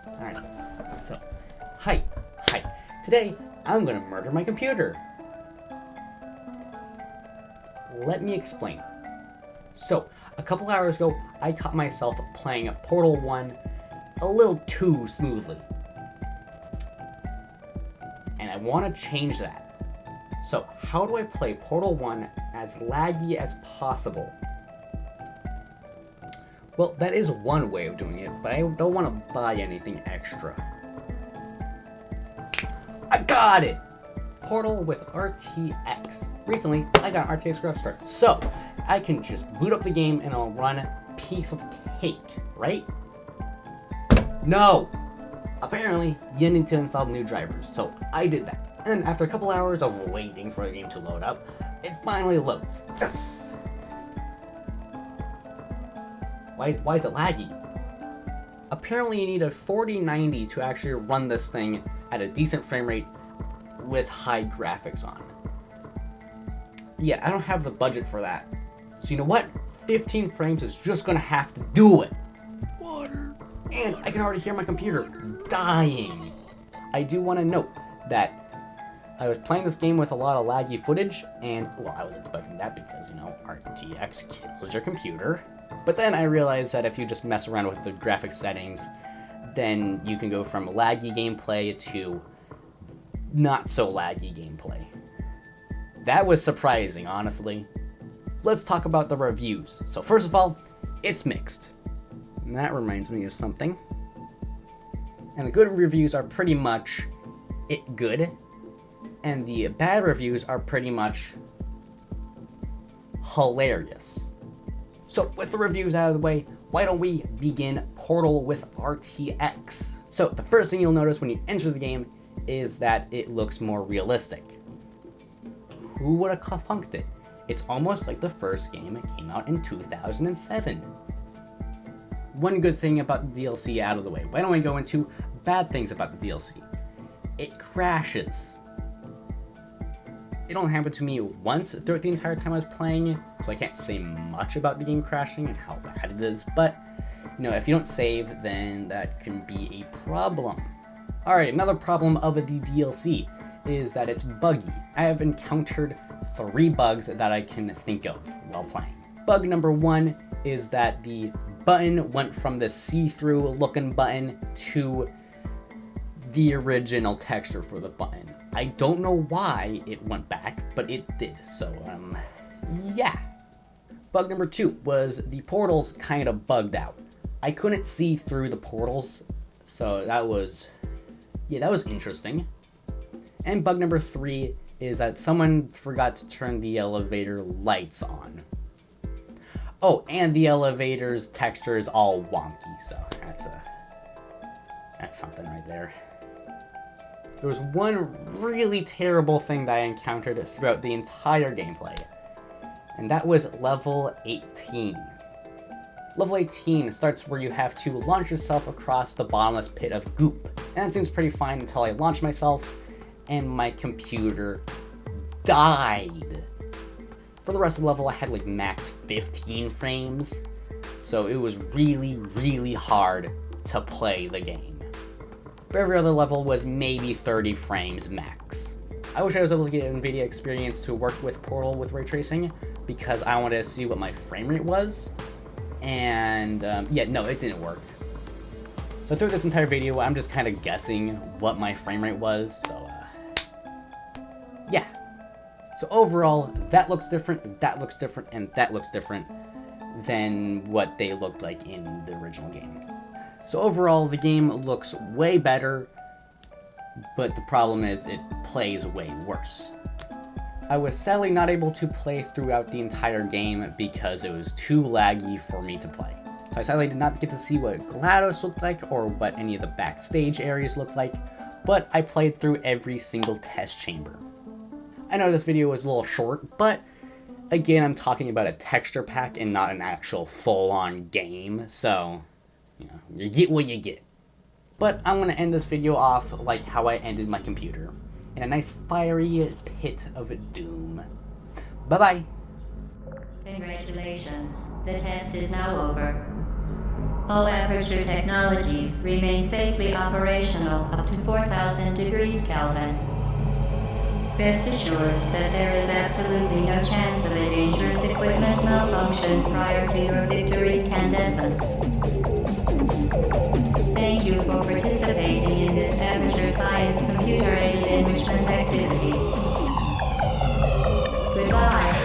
Alright, so, hi. Today, I'm gonna murder my computer. Let me explain. So, a couple hours ago, I caught myself playing Portal 1 a little too smoothly. And I want to change that. So, how do I play Portal 1 as laggy as possible? Well, that is one way of doing it, but I don't want to buy anything extra. I got it! Portal with RTX. Recently, I got an RTX graphics card, so I can just boot up the game and it'll run piece of cake, right? No! Apparently, you need to install new drivers, so I did that. And after a couple hours of waiting for the game to load up, it finally loads. Yes! Why is it laggy? Apparently you need a 4090 to actually run this thing at a decent frame rate with high graphics on. Yeah, I don't have the budget for that. So you know what? 15 frames is just gonna have to do it. Water. And I can already hear my computer dying. I do want to note that I was playing this game with a lot of laggy footage, and, well, I was expecting that because, you know, RTX kills your computer. But then I realized that if you just mess around with the graphics settings, then you can go from laggy gameplay to not so laggy gameplay. That was surprising, honestly. Let's talk about the reviews. So first of all, it's mixed. And that reminds me of something. And the good reviews are pretty much it good. And the bad reviews are pretty much hilarious. So with the reviews out of the way, why don't we begin Portal with RTX? So the first thing you'll notice when you enter the game is that it looks more realistic. Who would have funked it? It's almost like the first game that came out in 2007. One good thing about the DLC out of the way. Why don't we go into bad things about the DLC? It crashes. It only happened to me once throughout the entire time I was playing, so I can't say much about the game crashing and how bad it is, but, you know, if you don't save, then that can be a problem. Alright, another problem of the DLC is that it's buggy. I have encountered 3 bugs that I can think of while playing. Bug number 1 is that the button went from the see-through looking button to the original texture for the button. I don't know why it went back, but it did, so, yeah. Bug number 2 was the portals kind of bugged out. I couldn't see through the portals, so that was interesting. And bug number 3 is that someone forgot to turn the elevator lights on. Oh, and the elevator's texture is all wonky, so that's something right there. There was one really terrible thing that I encountered throughout the entire gameplay, and that was level 18. Level 18 starts where you have to launch yourself across the bottomless pit of goop, and that seems pretty fine until I launched myself, and my computer died. For the rest of the level, I had like max 15 frames, so it was really, really hard to play the game. But every other level was maybe 30 frames max. I wish I was able to get NVIDIA Experience to work with Portal with ray tracing, because I wanted to see what my frame rate was, and yeah, no, it didn't work. So through this entire video, I'm just kind of guessing what my frame rate was, so yeah. So overall, that looks different, that looks different, and that looks different than what they looked like in the original game. So overall, the game looks way better, but the problem is it plays way worse. I was sadly not able to play throughout the entire game because it was too laggy for me to play. So I sadly did not get to see what GLaDOS looked like or what any of the backstage areas looked like, but I played through every single test chamber. I know this video was a little short, but again, I'm talking about a texture pack and not an actual full-on game, so you know, you get what you get. But I'm going to end this video off like how I ended my computer, in a nice fiery pit of doom. Bye-bye! Congratulations. The test is now over. All Aperture technologies remain safely operational up to 4,000 degrees Kelvin. Rest assured that there is absolutely no chance of a dangerous equipment malfunction prior to your victory incandescence. Thank you for participating in this Aperture Science computer-aided enrichment activity. Goodbye.